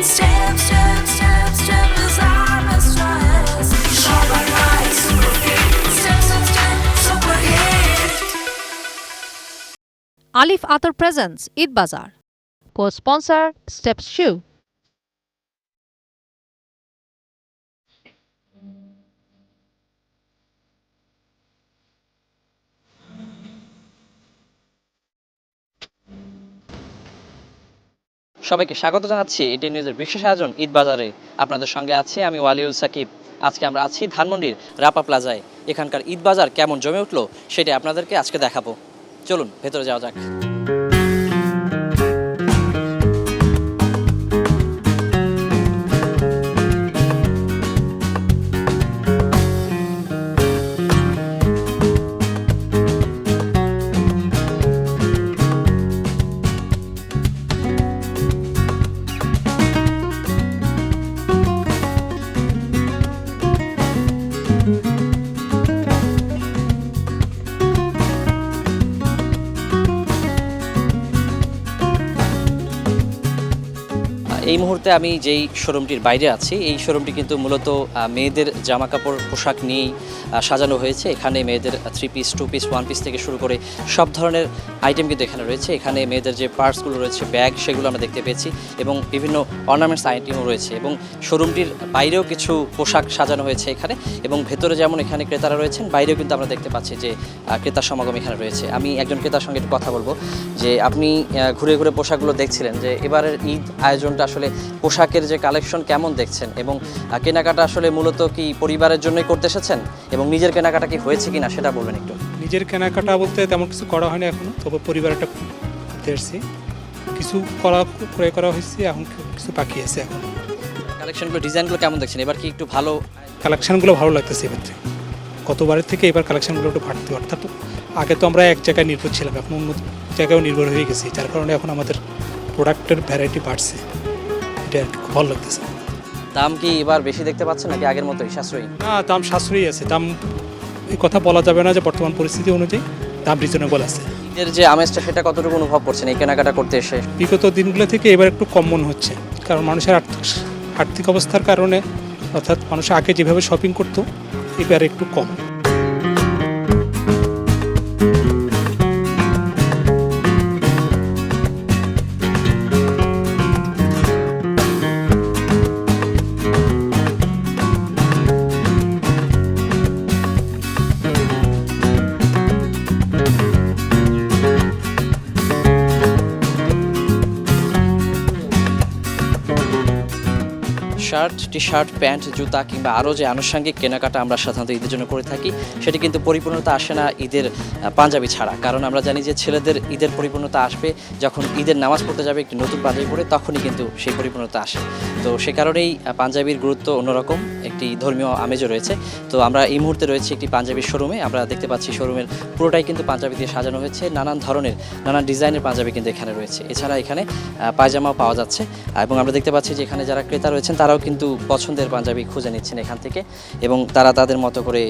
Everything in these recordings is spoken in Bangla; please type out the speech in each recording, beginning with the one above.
Step, step, step, step is our stress. Shop and buy, super fit. Step, step, step, super hit. Alif Atar presents Eid Bazaar. Co-sponsor Steps Shoe. সবাইকে স্বাগত জানাচ্ছি এটি নিউজের বিশেষ আয়োজন ঈদ বাজারে। আপনাদের সঙ্গে আছি আমি ওয়ালিউল সাকিব। আজকে আমরা আছি ধানমন্ডির রাপা প্লাজায়। এখানকার ঈদ বাজার কেমন জমে উঠলো সেটা আপনাদেরকে আজকে দেখাবো। চলুন ভেতরে যাওয়া যাক। এই মুহূর্তে আমি যেই শোরুমটির বাইরে আছি, এই শোরুমটি কিন্তু মূলত মেয়েদের জামা কাপড় পোশাক নিয়েই সাজানো হয়েছে। এখানে মেয়েদের 3 পিস 2 পিস 1 পিস থেকে শুরু করে সব ধরনের আইটেম কিন্তু এখানে রয়েছে। এখানে মেয়েদের যে পার্টসগুলো রয়েছে, ব্যাগ, সেগুলো আমরা দেখতে পেয়েছি এবং বিভিন্ন অর্নামেন্টস আইটেমও রয়েছে এবং শোরুমটির বাইরেও কিছু পোশাক সাজানো হয়েছে এখানে এবং ভেতরে যেমন এখানে ক্রেতারা রয়েছেন, বাইরেও কিন্তু আমরা দেখতে পাচ্ছি যে ক্রেতার সমাগম এখানে রয়েছে। আমি একজন ক্রেতার সঙ্গে একটু কথা বলবো যে আপনি ঘুরে ঘুরে পোশাকগুলো দেখছিলেন, যে এবারের ঈদ আয়োজনটা আসলে পোশাকের যে কালেকশন কেমন দেখছেন এবং কেনাকাটা আসলে মূলত কি পরিবারের জন্যই করতে এসেছেন এবং নিজের কেনাকাটা কি হয়েছে কিনা সেটা বলবেন একটু। নিজের কেনাকাটা বলতে তেমন কিছু করা হয়নি এখনো, তবে পরিবারটা করতে এসেছি। কিছু ক্রয় করা হয়েছে, এখন কিছু বাকি আছে। এখন কালেকশনগুলো, ডিজাইনগুলো কেমন দেখছেন? এবার কি একটু ভালো কালেকশানগুলো ভালো লাগতেছে এবার থেকে, গতবারের থেকে এবার কালেকশানগুলো একটু বাড়তে, অর্থাৎ আগে তো আমরা এক জায়গায় নির্ভর ছিলাম, এখন অন্য জায়গায়ও নির্ভর হয়ে গেছি, যার কারণে এখন আমাদের প্রোডাক্টের ভ্যারাইটি বাড়ছে। এটা আর কি খুব ভালো লাগতেছে। দাম কি এবার বেশি দেখতে পাচ্ছেন নাকি আগের মতোই সাশ্রয়ী? না, দাম সাশ্রয়ী আছে। দাম এই কথা বলা যাবে না যে বর্তমান পরিস্থিতি অনুযায়ী দাম রিজনেবল আছে। ঈদের যে আমেজটা সেটা কতটুকু অনুভব করছেন এই কেনাকাটা করতে এসে? বিগত দিনগুলো থেকে এবার একটু কম মনে হচ্ছে, কারণ মানুষের আর্থিক অবস্থার কারণে, অর্থাৎ মানুষ আগে যেভাবে শপিং করতো এবার একটু কম। শার্ট, টি শার্ট, প্যান্ট, জুতা কিংবা আরও যে আনুষঙ্গিক কেনাকাটা আমরা সাধারণত ঈদের জন্য করে থাকি, সেটি কিন্তু পরিপূর্ণতা আসে না ঈদের পাঞ্জাবি ছাড়া। কারণ আমরা জানি যে ছেলেদের ঈদের পরিপূর্ণতা আসবে যখন ঈদের নামাজ পড়তে যাবে একটি নতুন পাঞ্জাবি পরে, তখনই কিন্তু সেই পরিপূর্ণতা আসে। তো সে কারণেই পাঞ্জাবির গুরুত্ব অন্যরকম, একটি ধর্মীয় আমেজও রয়েছে। তো আমরা এই মুহূর্তে রয়েছে একটি পাঞ্জাবির শোরুমে। আমরা দেখতে পাচ্ছি শোরুমের পুরোটাই কিন্তু পাঞ্জাবি দিয়ে সাজানো হয়েছে। নানান ধরনের, নানান ডিজাইনের পাঞ্জাবি কিন্তু এখানে রয়েছে। এছাড়া এখানে পায়জামাও পাওয়া যাচ্ছে এবং আমরা দেখতে পাচ্ছি যে এখানে যারা ক্রেতা রয়েছেন তারাও কিন্তু পছন্দের পাঞ্জাবি খুঁজে নিচ্ছেন এখান থেকে এবং তারা তাদের মতো করে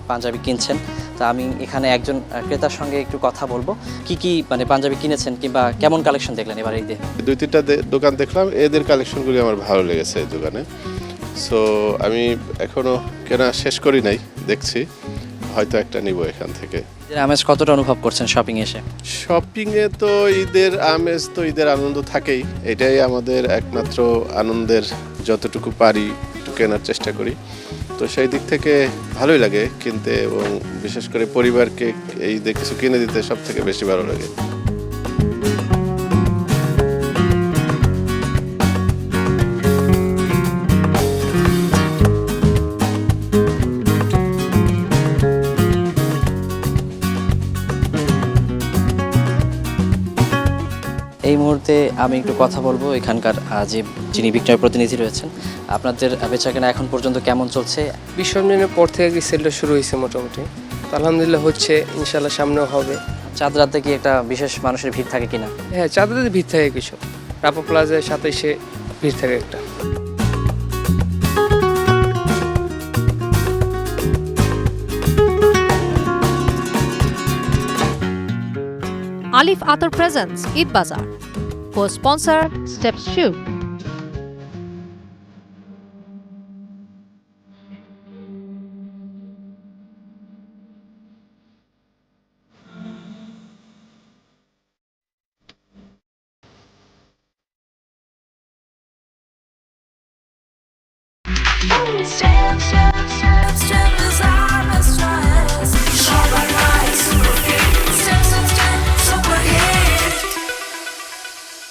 পাঞ্জাবি কিনছেন। তা আমি এখানে একজন ক্রেতার সঙ্গে একটু কথা বলবো, কি মানে পাঞ্জাবি কিনেছেন কিংবা কেমন কালেকশন দেখলেন এবার ঈদে? 2-3টা দোকান দেখলাম, এদের কালেকশনগুলি আমার ভালো লেগেছে এই দোকানে। সো আমি এখনো কেনা শেষ করি নাই, দেখছি হয়তো একটা নিব এখান থেকে। ঈদের আমেজ কতটা অনুভব করছেন শপিং এসে? শপিংয়ে তো ঈদের আমেজ, তো ঈদের আনন্দ থাকেই, এটাই আমাদের একমাত্র আনন্দের। যতটুকু পারি একটু কেনার চেষ্টা করি, তো সেই দিক থেকে ভালোই লাগে কিনতে এবং বিশেষ করে পরিবারকে এই ঈদে কিছু কিনে দিতে সব থেকে বেশি ভালো লাগে। এই মুহূর্তে আমি একটু কথা বলবো এখানকার যিনি বিক্রয় প্রতিনিধি রয়েছেন। আপনাদের বেচাকেনা এখন পর্যন্ত কেমন চলছে? বিশ্বজনের পর থেকে সেলটা শুরু হয়েছে মোটামুটি, তো আলহামদুলিল্লাহ হচ্ছে, ইনশাল্লাহ সামনেও হবে। চাঁদ রাতে কি একটা বিশেষ মানুষের ভিড় থাকে কিনা? হ্যাঁ, চাঁদাতে ভিড় থাকে কিছু, রাপা প্লাজায় 27-এ ভিড় থাকে একটা। Alif Atar presents Eid Bazaar. Co-sponsor Steps Shoe. Step, step, step, step.